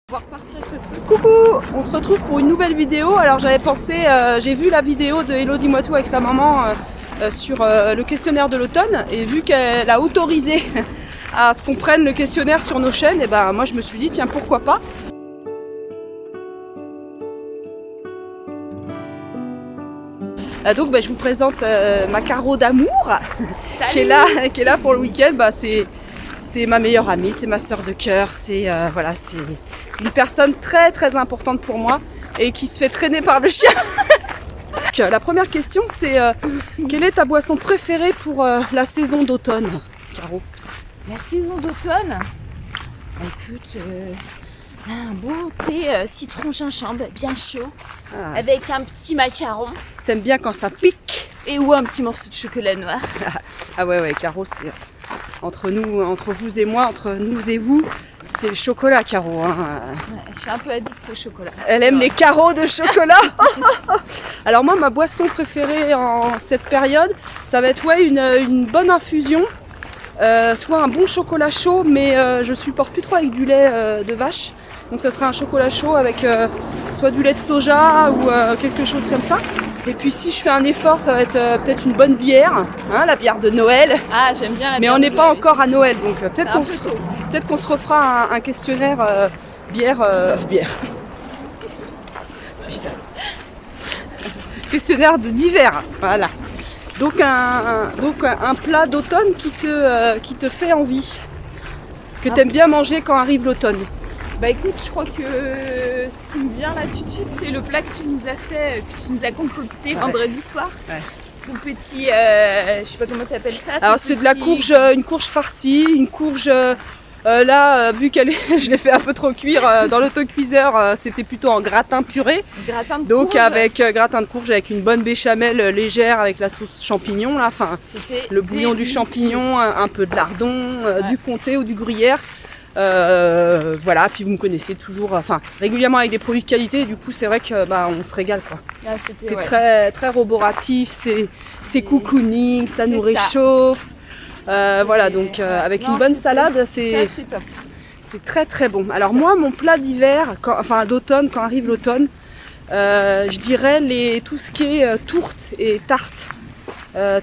On va repartir avec le truc. Coucou, on se retrouve pour une nouvelle vidéo. Alors j'avais pensé, j'ai vu la vidéo de Elodie Moitou avec sa maman sur le questionnaire de l'automne, et vu qu'elle a autorisé à ce qu'on prenne le questionnaire sur nos chaînes, et ben moi je me suis dit tiens pourquoi pas. Donc je vous présente ma Caro d'amour qui est là pour le week-end. C'est ma meilleure amie, c'est ma sœur de cœur, c'est voilà, c'est une personne très très importante pour moi et qui se fait traîner par le chien. La première question c'est quelle est ta boisson préférée pour la saison d'automne, Caro? La saison d'automne, écoute, un bon thé citron gingembre bien chaud, avec un petit macaron. T'aimes bien quand ça pique? Et ou un petit morceau de chocolat noir. Ah ouais, Caro, c'est entre nous, entre vous et moi, entre nous et vous, c'est le chocolat, Caro. Hein. Ouais, je suis un peu addict au chocolat. Elle aime les carreaux de chocolat. Alors moi, ma boisson préférée en cette période, ça va être une bonne infusion, soit un bon chocolat chaud, mais je supporte plus trop avec du lait de vache. Donc ça sera un chocolat chaud avec soit du lait de soja ou quelque chose comme ça. Et puis si je fais un effort, ça va être peut-être une bonne bière, hein, la bière de Noël. Ah, j'aime bien la bière. Mais on n'est pas encore à Noël, donc peut-être qu'on se refera un questionnaire bière. Questionnaire d'hiver, voilà. Donc un plat d'automne qui te fait envie, que t'aimes bien manger quand arrive l'automne. Bah écoute, je crois que ce qui me vient là tout de suite, c'est le plat que tu nous as fait, que tu nous as concocté vendredi soir. Ouais. Ton petit, je sais pas comment tu appelles ça. Alors c'est de la courge, une courge farcie, une courge, là, vu qu'elle je l'ai fait un peu trop cuire dans l'autocuiseur, c'était plutôt en gratin puré. Gratin de courge. Donc avec gratin de courge avec une bonne béchamel légère avec la sauce champignon là, enfin le bouillon du champignon, un peu de lardon, du comté ou du gruyère. Voilà, puis vous me connaissez toujours, enfin régulièrement avec des produits de qualité, du coup c'est vrai que on se régale quoi. Ah, c'est très très roboratif, c'est cocooning, ça nous réchauffe. Voilà, donc avec une bonne salade, c'est top. C'est très très bon. Alors moi mon plat d'hiver, d'automne, quand arrive l'automne, je dirais tout ce qui est tourte et tarte.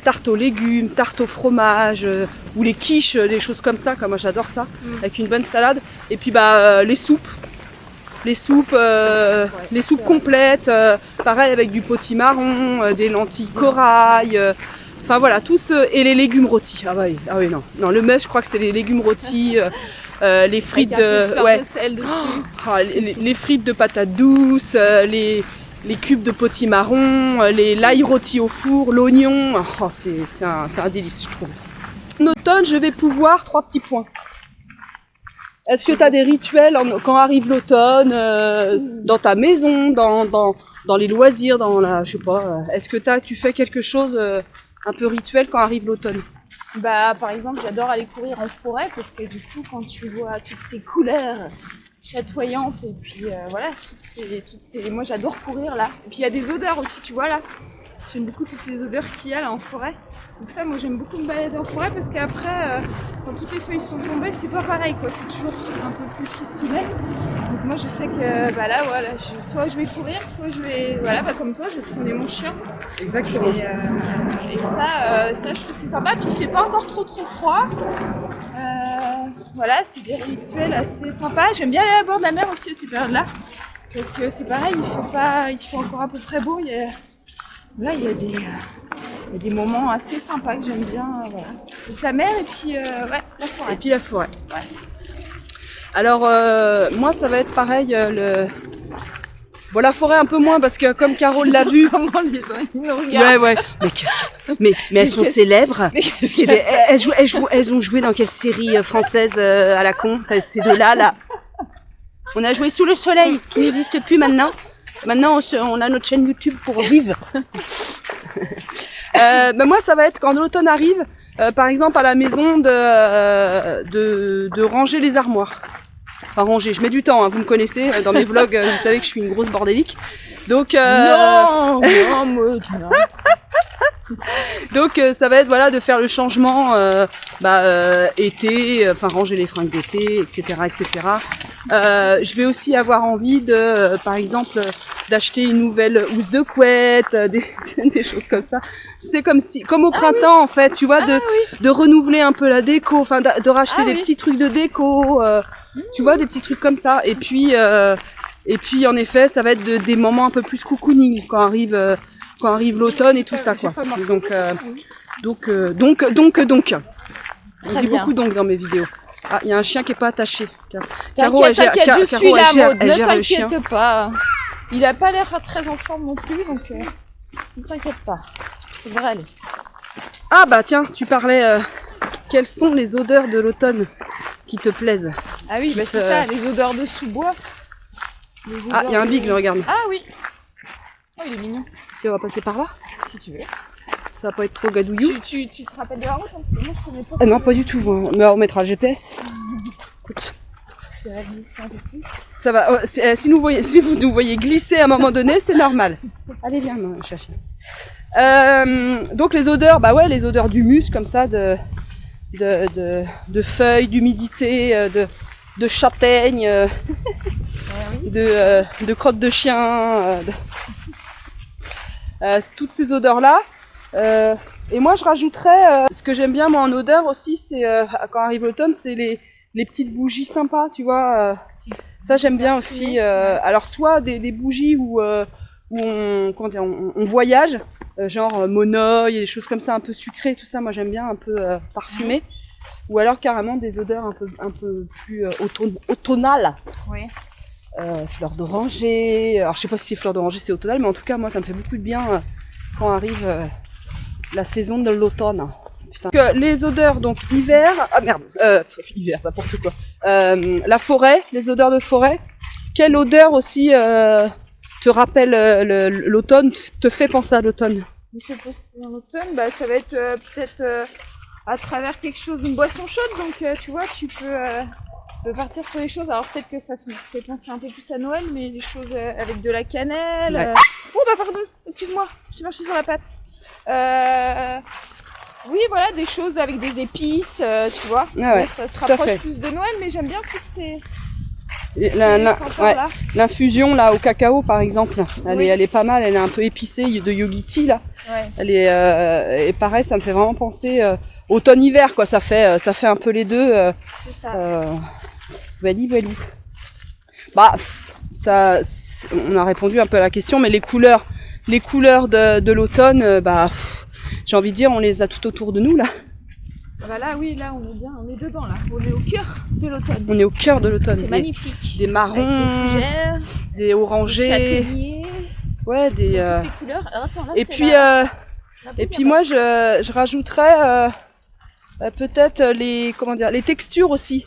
Tarte aux légumes, tarte au fromage, ou les quiches, des choses comme ça, moi j'adore ça, avec une bonne salade. Et puis les soupes complètes, pareil avec du potimarron, des lentilles corail, enfin voilà, et les légumes rôtis. Ah oui, non, le must je crois que c'est les légumes rôtis, les frites de sel dessus. Les frites de patates douces, les cubes de potimarron, l'ail rôti au four, l'oignon, c'est un délice je trouve. En automne, je vais pouvoir 3 petits points. Est-ce que tu as des rituels quand arrive l'automne, dans ta maison, dans les loisirs, je sais pas, est-ce que tu fais quelque chose un peu rituel quand arrive l'automne? Par exemple, j'adore aller courir en forêt parce que du coup, quand tu vois toutes ces couleurs chatoyantes et puis voilà, toutes ces... Moi j'adore courir là. Et puis il y a des odeurs aussi, tu vois là. J'aime beaucoup toutes les odeurs qu'il y a là en forêt. Donc ça, moi j'aime beaucoup me balader en forêt parce qu'après, quand toutes les feuilles sont tombées, c'est pas pareil quoi. C'est toujours un peu plus tristounet. Donc moi je sais que là, voilà, soit je vais courir, soit je vais, voilà, comme toi, je vais promener mon chien. Exactement. Et ça, je trouve que c'est sympa. Puis il fait pas encore trop froid. Voilà, c'est des rituels assez sympas. J'aime bien aller à bord de la mer aussi à ces périodes-là. Parce que c'est pareil, il fait encore à peu près beau. Il y a des moments assez sympas que j'aime bien. Voilà. Donc la mer et puis la forêt. Et puis la forêt. Ouais. Alors moi ça va être pareil, la forêt un peu moins parce que comme Carole l'a vu. Comment les gens ils nous regardent. Ouais. Mais elles sont célèbres. Elles ont joué dans quelle série française à la con? C'est de là. On a joué Sous le soleil, qui n'existe plus maintenant. Maintenant, on a notre chaîne YouTube pour vivre. Moi, ça va être quand l'automne arrive, par exemple à la maison, de ranger les armoires. Enfin, ranger, je mets du temps, hein, vous me connaissez, dans mes vlogs, vous savez que je suis une grosse bordélique. Donc, non. Donc ça va être voilà de faire le changement été, enfin ranger les fringues d'été, etc., etc. Je vais aussi avoir envie de, par exemple, d'acheter une nouvelle housse de couette, des choses comme ça. C'est comme au printemps en fait, tu vois, de renouveler un peu la déco, enfin de racheter des petits trucs de déco, tu vois, des petits trucs comme ça. Et puis en effet, ça va être des moments un peu plus cocooning quand arrive l'automne et tout ça quoi. Donc. On dit beaucoup donc dans mes vidéos. Ah, il y a un chien qui est pas attaché. T'inquiète, je suis là, Maud, ne t'inquiète pas. Il a pas l'air très en forme non plus, donc ne t'inquiète pas. Ça devrait aller. Ah bah tiens, tu parlais. Quelles sont les odeurs de l'automne qui te plaisent? Ah oui, c'est ça, les odeurs de sous-bois. Ah, il y a un bigle, regarde. Ah oui. Oh, il est mignon. Tu vas passer par là? Si tu veux. Ça va pas être trop gadouillou. Tu te rappelles de la route? Parce que moi, je connais pas. Ah non, pas du tout. Mais on mettra le GPS. Écoute. Ça va glisser un peu plus. Ça va. Si vous nous voyez glisser à un moment donné, c'est normal. Allez, viens, chercher. Donc les odeurs, les odeurs d'humus comme ça, de feuilles, d'humidité, de châtaigne, de crottes de chien, toutes ces odeurs-là. Et moi, je rajouterais, ce que j'aime bien moi en odeur aussi, c'est quand arrive l'automne, c'est les petites bougies sympas, tu vois. Ça, j'aime bien aussi. Alors, soit des bougies où on voyage, genre Monoï, des choses comme ça, un peu sucrées, tout ça. Moi, j'aime bien un peu parfumé. Ou alors carrément des odeurs un peu plus automnales. Oui. Fleurs d'oranger. Alors, je sais pas si c'est fleurs d'oranger, c'est automnal, mais en tout cas, moi, ça me fait beaucoup de bien quand arrive la saison de l'automne. Putain. Les odeurs, donc hiver, hiver, n'importe quoi. La forêt, les odeurs de forêt. Quelle odeur aussi te rappelle l'automne, te fait penser à l'automne? Me fait penser à l'automne, ça va être peut-être à travers quelque chose, une boisson chaude. Donc tu vois, tu peux partir sur les choses. Alors peut-être que ça fait penser un peu plus à Noël, mais les choses avec de la cannelle. Ouais. Oh pardon, excuse-moi, je t'ai marché sur la patte. Oui, voilà, des choses avec des épices, tu vois. Ça se rapproche plus de Noël, mais j'aime bien toutes ces l'infusion là au cacao par exemple, elle est pas mal, elle est un peu épicée de Yogi là. Ouais. Elle est et pareil, ça me fait vraiment penser automne-hiver quoi. Ça fait un peu les deux. C'est ça. Valou. Ça, on a répondu un peu à la question, mais les couleurs de l'automne, j'ai envie de dire, on les a tout autour de nous là. Là, oui, là, on est bien, on est dedans là. On est au cœur de l'automne. On est au cœur de l'automne. C'est magnifique. Des marrons, des fougères, des orangers, des châtaigniers. Ouais, toutes les couleurs. Alors, attends, là, et puis moi, je rajouterais peut-être les textures aussi.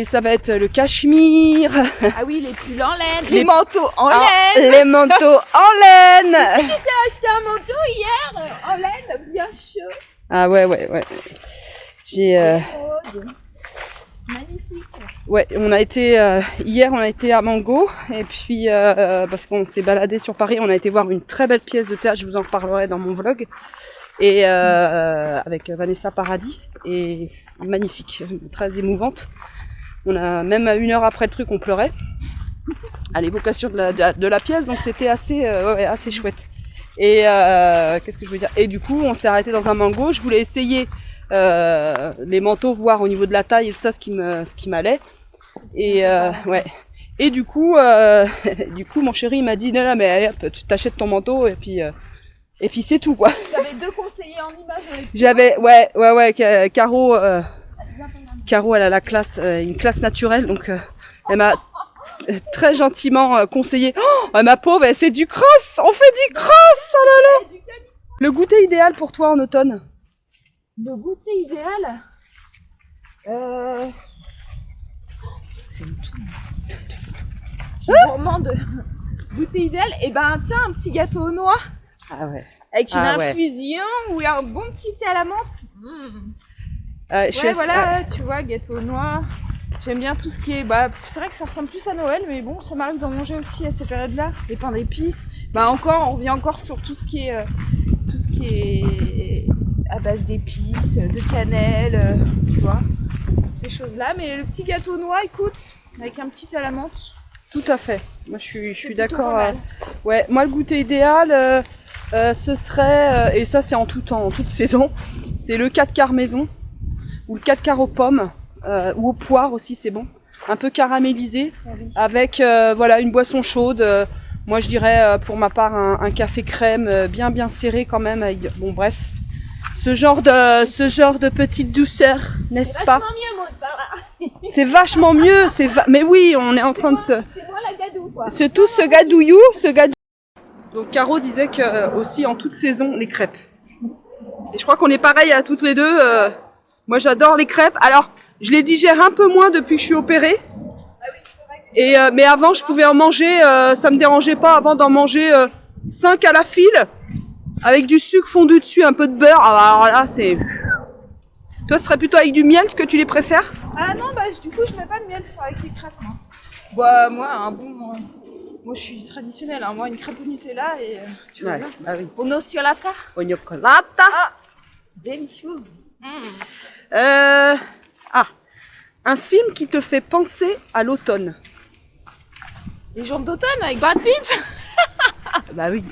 Ça va être le cachemire. Ah oui, les pulls en laine, les manteaux en laine. Les manteaux en laine. Qui s'est acheté un manteau hier en laine, bien chaud. Ah ouais. J'ai. Magnifique. Ouais, hier on a été à Mango et puis parce qu'on s'est baladé sur Paris, on a été voir une très belle pièce de théâtre, je vous en reparlerai dans mon vlog, et avec Vanessa Paradis, et magnifique, très émouvante. On a même 1 heure après le truc, on pleurait à l'évocation de la pièce, donc c'était assez chouette. Et qu'est-ce que je veux dire? Et du coup, on s'est arrêté dans un Mango. Je voulais essayer les manteaux, voir au niveau de la taille et tout ça, ce qui m'allait. Et ouais. Et du coup, mon chéri il m'a dit non, mais allez, hop, tu t'achètes ton manteau et puis c'est tout quoi. J'avais 2 conseillers en images. J'avais Caro, elle a la classe, une classe naturelle, donc elle m'a très gentiment conseillé. Oh, ma pauvre, c'est du cross, on fait du cross, oh là là. Le goûter idéal pour toi en automne? Le goûter idéal, j'aime tout. Je suis gourmande. Goûter idéal, tiens, un petit gâteau aux noix. Ah ouais. Avec une infusion ou un bon petit thé à la menthe. Tu vois, gâteau aux noix. J'aime bien tout ce qui est... c'est vrai que ça ressemble plus à Noël, mais bon, ça m'arrive d'en manger aussi à ces périodes-là. Les pains d'épices. On revient encore sur tout ce qui est tout ce qui est à base d'épices, de cannelle, tu vois, ces choses-là. Mais le petit gâteau noix, écoute, avec un petit à la menthe. Tout à fait. Moi, je suis d'accord. pas mal. Ouais, moi, le goûter idéal, ce serait, et ça, c'est en toute saison, c'est le 4 quarts maison, ou le 4 quarts aux pommes, ou aux poires aussi, c'est bon. Un peu caramélisé, avec voilà, une boisson chaude. Moi, je dirais, pour ma part, un café crème bien serré quand même. Avec, bon, bref. Ce genre de petite douceur, n'est-ce pas? C'est vachement mieux. Mais oui, on est en train de se... C'est moi la gadou, quoi. C'est tout ce gadouillou, Donc Caro disait que aussi en toute saison, les crêpes. Et je crois qu'on est pareil à toutes les deux. Moi, j'adore les crêpes. Alors, je les digère un peu moins depuis que je suis opérée. Et mais avant, je pouvais en manger, ça me dérangeait pas avant d'en manger 5 à la file, avec du sucre fondu dessus, un peu de beurre. Alors là, c'est... Toi, ce serait plutôt avec du miel que tu les préfères? Ah non, bah du coup, je mets pas de miel avec les crêpes, moi. Bah, moi, un bon... Moi, je suis traditionnelle, hein. Moi, une crêpe au Nutella et... tu vois, bah oui. Au nocciolata. Au nocciolata. Ah, délicieuse. Un film qui te fait penser à l'automne. Les jours d'automne avec Brad Pitt. Bah oui.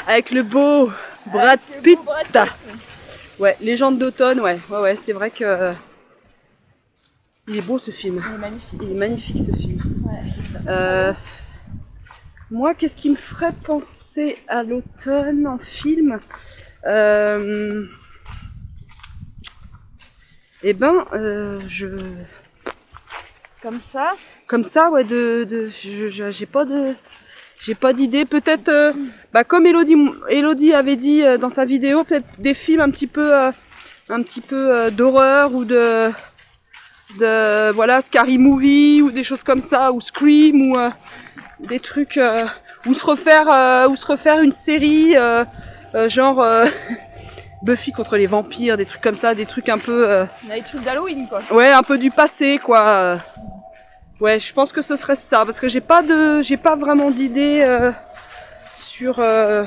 Avec le beau Brad Pitt. Ouais, Légende d'automne, ouais, c'est vrai que... Il est beau ce film. Il est magnifique. Il est magnifique ce film. Ouais. Moi, qu'est-ce qui me ferait penser à l'automne en film? Eh ben, Comme ça, ouais, j'ai pas d'idée. Peut-être, comme Elodie avait dit dans sa vidéo, peut-être des films un petit peu d'horreur ou de voilà, Scary Movie ou des choses comme ça, ou Scream ou des trucs, ou se refaire une série genre Buffy contre les vampires, des trucs comme ça, des trucs un peu... des trucs d'Halloween, quoi. Ouais, un peu du passé, quoi. Ouais, je pense que ce serait ça, parce que j'ai pas vraiment d'idée sur un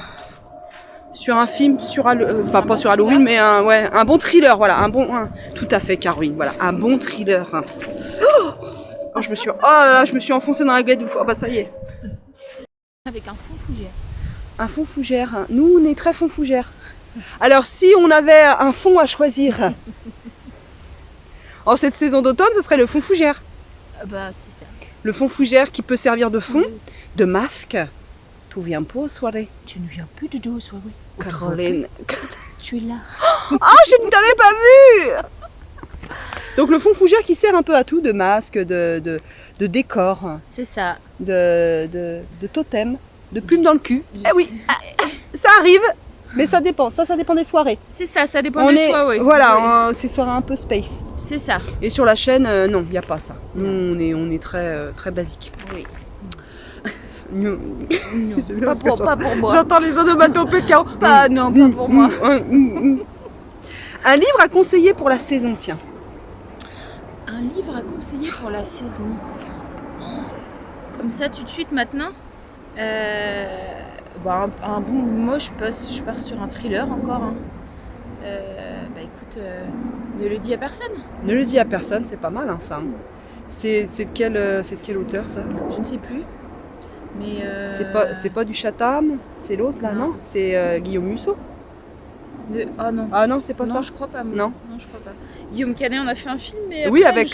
film, pas sur Halloween, mais un bon thriller, voilà, tout à fait, Caroline, voilà, un bon thriller. Oh, je me suis enfoncée dans la gueule. Oh bah ça y est. Avec un fond fougère. Un fond fougère. Nous, on est très fond fougère. Alors, si on avait un fond à choisir en cette saison d'automne, ce serait le fond fougère. Bah, c'est ça. Le fond fougère qui peut servir de fond, de masque. Tu viens pas aux soirées? Tu ne viens plus de deux aux soirées. Caroline. Tu es là. Ah, je ne t'avais pas vu! Donc le fond fougère qui sert un peu à tout, de masque, de décor. C'est ça. De totem, de plume dans le cul. Eh oui, ça arrive. Mais ça dépend des soirées. C'est ça, ça dépend des soirées. Oui. Voilà, c'est soirées un peu space. C'est ça. Et sur la chaîne, non, il n'y a pas ça. Nous, on est très basique. Oui. Pas pour moi. J'entends les onomatopées de chaos. Non, pas pour moi. Un livre à conseiller pour la saison, tiens. Un livre à conseiller pour la saison. Comme ça, tout de suite, maintenant moi je pars sur un thriller encore. Hein. Écoute, ne le dis à personne. Ne le dis à personne, c'est pas mal hein, ça. C'est de quel auteur ça? Je ne sais plus. Mais c'est pas du Chatham, c'est l'autre là, non? C'est Guillaume Musso? Ah non. Ah non, c'est pas ça? Non, je crois pas. Moi. Non, je crois pas. Guillaume Canet, on a fait un film, mais oui, après,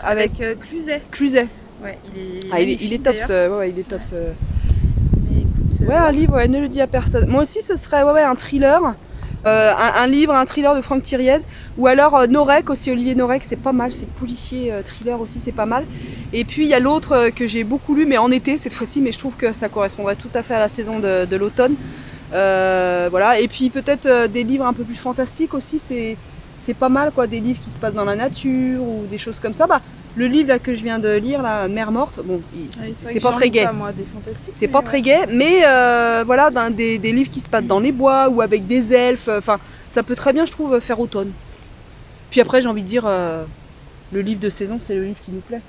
avec Cluzet. Cluzet. Ouais, il est top il est top. Écoute, un livre, ne le dis à personne. Moi aussi, ce serait un thriller. Un thriller de Franck Thiriez, ou alors Norek aussi, Olivier Norek, c'est pas mal, c'est policier, thriller aussi, c'est pas mal. Et puis il y a l'autre que j'ai beaucoup lu, mais en été cette fois-ci, mais je trouve que ça correspondrait tout à fait à la saison de l'automne. Voilà, et puis peut-être des livres un peu plus fantastiques aussi, c'est pas mal, quoi, des livres qui se passent dans la nature ou des choses comme ça. Le livre là, que je viens de lire, là, Mère morte, bon, c'est pas très gai. C'est pas très gai, mais voilà, des livres qui se passent dans les bois ou avec des elfes, enfin, ça peut très bien, je trouve, faire automne. Puis après, j'ai envie de dire, le livre de saison, c'est le livre qui nous plaît.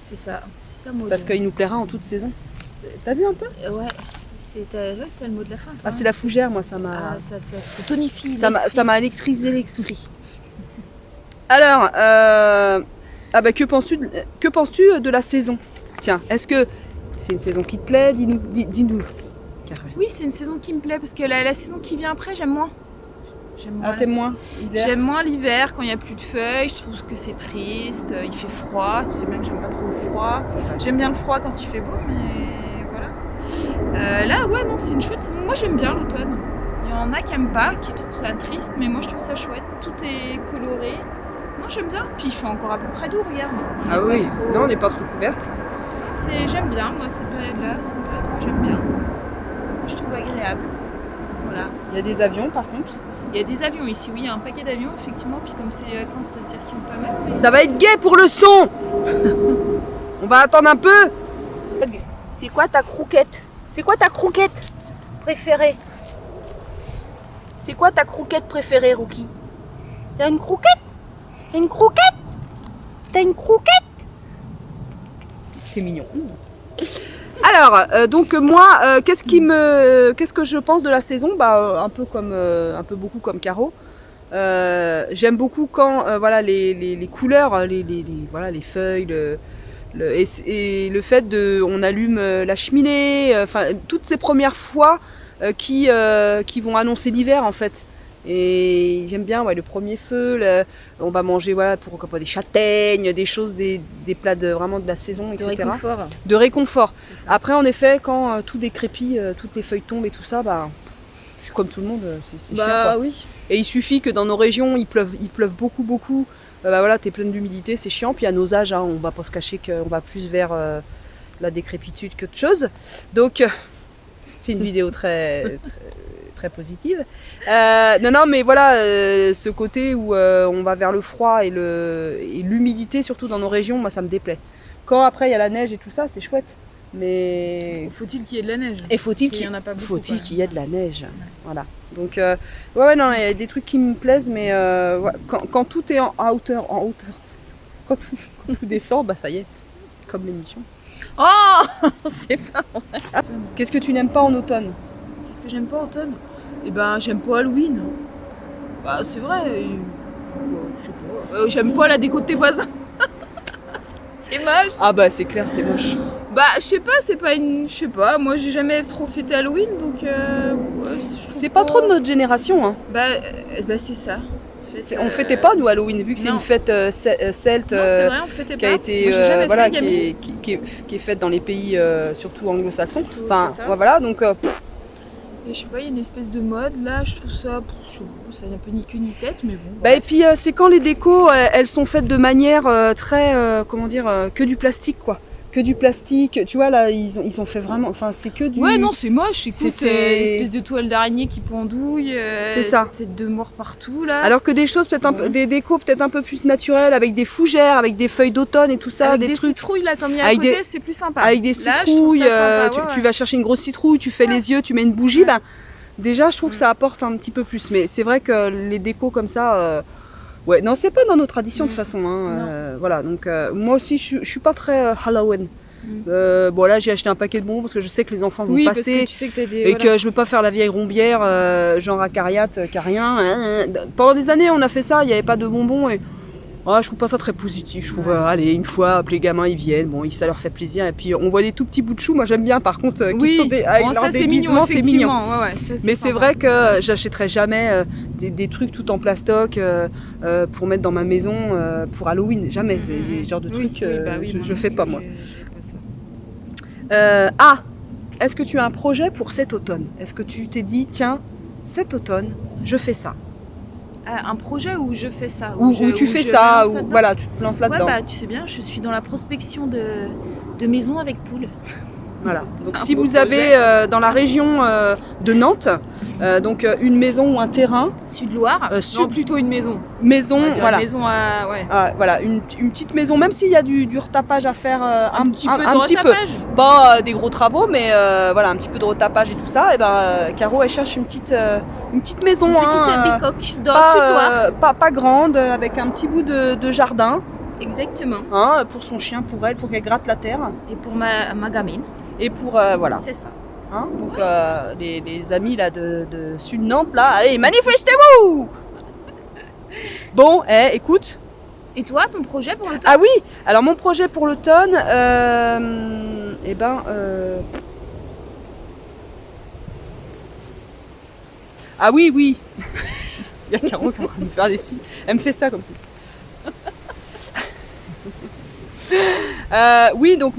C'est ça moi. Parce qu'il nous plaira en toute saison. T'as vu un peu? Ouais. T'as le mot de la fin, toi. Ah, c'est la fougère, moi, ça m'a... Ah, ça tonifie Ça m'a électrisé l'esprit. Alors, que penses-tu de la saison? Tiens, est-ce que c'est une saison qui te plaît? Dis-nous. Oui, c'est une saison qui me plaît parce que la saison qui vient après, j'aime moins. Ah, t'aimes moins l'hiver? J'aime moins l'hiver quand il n'y a plus de feuilles, je trouve que c'est triste, il fait froid, tu sais bien que j'aime pas trop le froid. J'aime bien le froid quand il fait beau, mais voilà. Là, ouais, non, c'est une chouette saison. Moi, j'aime bien l'automne. Il y en a qui aiment pas, qui trouvent ça triste, mais moi, je trouve ça chouette. Tout est coloré. Non, j'aime bien. Puis il fait encore à peu près doux, regarde. Ah oui, non, on n'est pas trop couverte. J'aime bien, moi, cette période-là. C'est une période que j'aime bien, que je trouve agréable. Voilà. Il y a des avions, par contre. Il y a des avions ici, oui, il y a un paquet d'avions, effectivement. Puis comme c'est les vacances, ça circule pas mal. Mais... Ça va être gai pour le son. On va attendre un peu. C'est quoi ta croquette? C'est quoi ta croquette préférée? C'est quoi ta croquette préférée, Rookie? T'as une croquette? T'as une croquette? T'as une croquette? C'est mignon. Alors, donc moi, qu'est-ce que je pense de la saison? Un peu beaucoup comme Caro. J'aime beaucoup quand voilà les couleurs, voilà les feuilles, et le fait on allume la cheminée, enfin toutes ces premières fois qui vont annoncer l'hiver en fait. Et j'aime bien le premier feu, on va manger voilà pourquoi pas des châtaignes, des choses, des plats vraiment de la saison, etc. De réconfort. Après en effet quand tout décrépit, toutes les feuilles tombent et tout ça, je suis comme tout le monde, c'est chiant, quoi. Oui. Et il suffit que dans nos régions il pleuve beaucoup. Voilà, t'es pleine d'humidité, c'est chiant. Puis à nos âges, on va pas se cacher qu'on va plus vers la décrépitude qu'autre chose. Donc c'est une vidéo très positive. Non, mais voilà, ce côté où on va vers le froid et l'humidité, surtout dans nos régions, moi ça me déplaît. Quand après il y a la neige et tout ça, c'est chouette. Mais faut-il qu'il y ait de la neige? Et faut-il qu'il y ait de la neige? Voilà. Donc non, il y a des trucs qui me plaisent, mais quand tout est en hauteur, quand tout descend, ça y est, comme l'émission. Oh, c'est pas vrai. Qu'est-ce que tu n'aimes pas en automne? Qu'est-ce que j'aime pas en automne? Eh ben, j'aime pas Halloween. C'est vrai. Je sais pas. J'aime pas la déco de tes voisins. C'est moche. Ah c'est clair, c'est moche. Je sais pas, c'est pas une... Je sais pas, moi j'ai jamais trop fêté Halloween, donc... c'est pas trop de notre génération, hein. C'est ça. On fêtait pas, nous, Halloween, vu que c'est une fête celte, non, c'est vrai, on fêtait qui a pas. été... Moi, voilà, qui est faite dans les pays, surtout anglo-saxons. Enfin, voilà, donc... Et je sais pas, il y a une espèce de mode, là, je trouve ça... ça n'a un peu ni queue ni tête, mais bon... Et puis, c'est quand les décos, elles sont faites de manière très... comment dire, que du plastique, quoi. Que du plastique, tu vois là ils ont fait vraiment, enfin c'est que du... Ouais non c'est moche, écoute, c'est une espèce de toile d'araignée qui pendouille, c'est ça. Tête de mort partout là. Alors que des choses peut-être des décos peut-être un peu plus naturelles, avec des fougères, avec des feuilles d'automne et tout ça, avec des trucs... citrouilles là comme il y a à côté, c'est plus sympa. Avec des citrouilles, tu vas chercher une grosse citrouille, tu fais les yeux, tu mets une bougie, déjà je trouve que ça apporte un petit peu plus, mais c'est vrai que les décos comme ça... Ouais, non, c'est pas dans nos traditions de toute façon. Voilà, donc moi aussi, je suis pas très Halloween. Là, j'ai acheté un paquet de bonbons parce que je sais que les enfants vont passer parce que tu sais que et que je veux pas faire la vieille rombière, genre acariate, qui a rien. Pendant des années, on a fait ça, il n'y avait pas de bonbons et je trouve pas ça très positif. Je trouve, allez, une fois, les gamins ils viennent, ça leur fait plaisir. Et puis on voit des tout petits bouts de choux, moi j'aime bien par contre, qui sont avec leur déguisement, c'est mignon. Mais c'est vrai que j'achèterai jamais des trucs tout en plastoc pour mettre dans ma maison pour Halloween. Jamais. C'est le genre de trucs je fais pas moi. Est-ce que tu as un projet pour cet automne? Est-ce que tu t'es dit, tiens, cet automne, je fais ça? Un projet où je fais ça, ou tu fais ça, ou voilà, tu te lances là-dedans. Tu sais bien, je suis dans la prospection de maisons avec poules. Voilà. Donc si vous avez dans la région de Nantes, donc une maison ou un terrain. Sud-Loire. Non, plutôt une maison. Maison, voilà. Une maison voilà, une petite maison, même s'il y a du retapage à faire un petit peu. Pas des gros travaux, mais voilà, un petit peu de retapage et tout ça. Et Caro, elle cherche une petite maison. Une petite bicoque dans Sud-Loire. Pas grande, avec un petit bout de jardin. Exactement. Pour son chien, pour elle, pour qu'elle gratte la terre. Et pour ma gamine. Et pour, voilà. C'est ça. Hein, donc les amis là de Sud Nantes là, allez manifestez-vous. Bon, écoute. Et toi, ton projet pour le temps? Ah oui, alors mon projet pour l'automne, ah oui, oui. Il y a Caro qui est en train de me faire des signes. Elle me fait ça comme ça. Oui, donc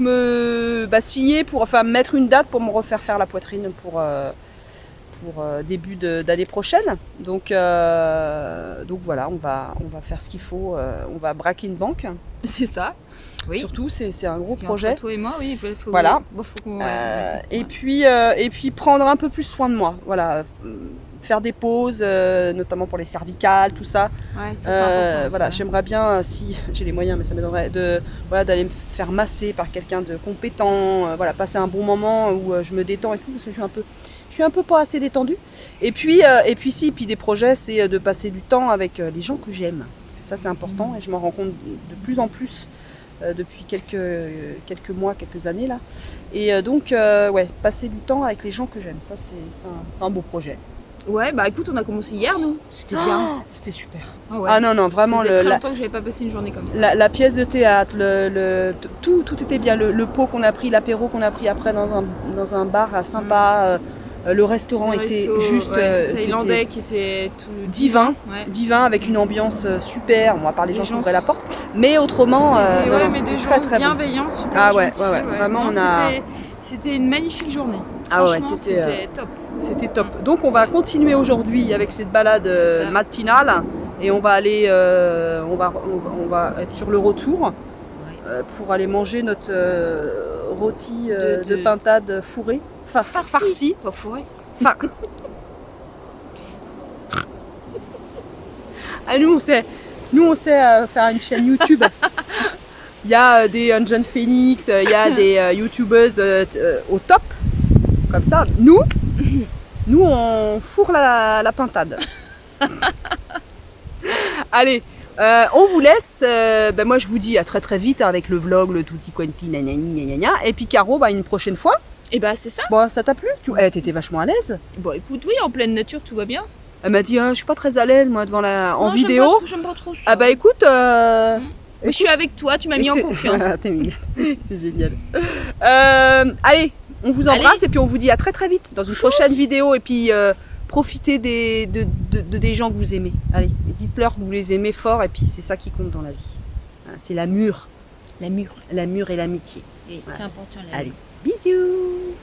signer pour mettre une date pour me refaire faire la poitrine pour début d'année prochaine. Donc voilà, on va faire ce qu'il faut. On va braquer une banque, c'est ça. Oui. Surtout, c'est un gros Parce projet. Toi et moi, oui. Faut, voilà. Faut qu'on, Et puis prendre un peu plus soin de moi. Voilà. Faire des pauses, notamment pour les cervicales, tout ça. Ouais, ça c'est important. Voilà, j'aimerais bien, si j'ai les moyens, mais ça m'aiderait, d'aller me faire masser par quelqu'un de compétent, passer un bon moment où je me détends et tout, parce que je suis un peu pas assez détendue. Et puis des projets, c'est de passer du temps avec les gens que j'aime. Ça, c'est important et je m'en rends compte de plus en plus depuis quelques mois, quelques années là. Et donc, passer du temps avec les gens que j'aime, ça c'est un beau projet. Ouais, bah écoute, on a commencé hier, nous. C'était bien. C'était super. Oh, ouais. Ah non, vraiment. Ça faisait très longtemps que j'avais pas passé une journée comme ça. La pièce de théâtre, tout était bien. Le pot qu'on a pris, l'apéro qu'on a pris après dans un bar sympa. Le restaurant était juste thaïlandais qui était tout divin, divin avec une ambiance super. On va parler des gens qui ouvraient la porte, mais autrement, des très gens très bienveillants, super ah ouais, gentils, ouais. Vraiment, c'était une magnifique journée. Ah ouais, c'était top. C'était top. Donc on va continuer aujourd'hui avec cette balade matinale et on va aller, on va être sur le retour pour aller manger notre rôti de pintade fourrée, farci, pas fourrée. Ah, nous on sait faire une chaîne YouTube. Il y a des John Phoenix, il y a des youtubeuses au top, comme ça. Nous on fourre la pintade. Allez, on vous laisse. Moi je vous dis à très très vite avec le vlog, le tutti quanti, et puis Caro, une prochaine fois. Et bah c'est ça. Bon, ça t'a plu? T'étais vachement à l'aise. Bon écoute, oui, en pleine nature, tout va bien. Elle m'a dit, je suis pas très à l'aise moi devant en vidéo. J'aime pas trop ça. Ah bah écoute. Je suis avec toi, tu m'as mis en confiance. T'es mignonne. C'est génial. Allez, on vous embrasse et puis on vous dit à très très vite dans une prochaine vidéo et puis profitez des gens que vous aimez. Allez, dites-leur que vous les aimez fort et puis c'est ça qui compte dans la vie. C'est l'amour. L'amour et l'amitié. C'est important. Allez, bisous.